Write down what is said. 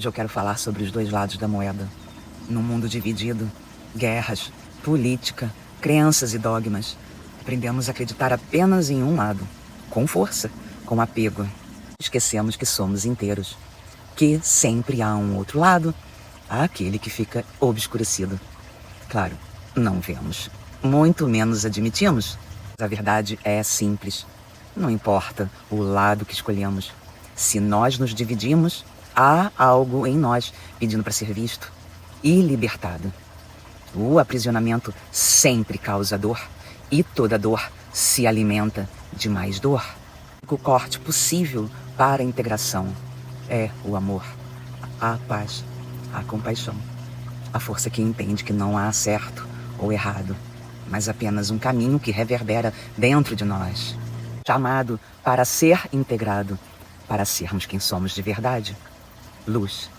Hoje eu quero falar sobre os dois lados da moeda. Num mundo dividido, guerras, política, crenças e dogmas, aprendemos a acreditar apenas em um lado, com força, com apego. Esquecemos que somos inteiros, que sempre há um outro lado, aquele que fica obscurecido. Claro, não vemos, muito menos admitimos. A verdade é simples. Não importa o lado que escolhemos. Se nós nos dividimos, há algo em nós pedindo para ser visto e libertado. O aprisionamento sempre causa dor e toda dor se alimenta de mais dor. O corte possível para a integração é o amor, a paz, a compaixão, a força que entende que não há certo ou errado, mas apenas um caminho que reverbera dentro de nós, chamado para ser integrado, para sermos quem somos de verdade. Luz.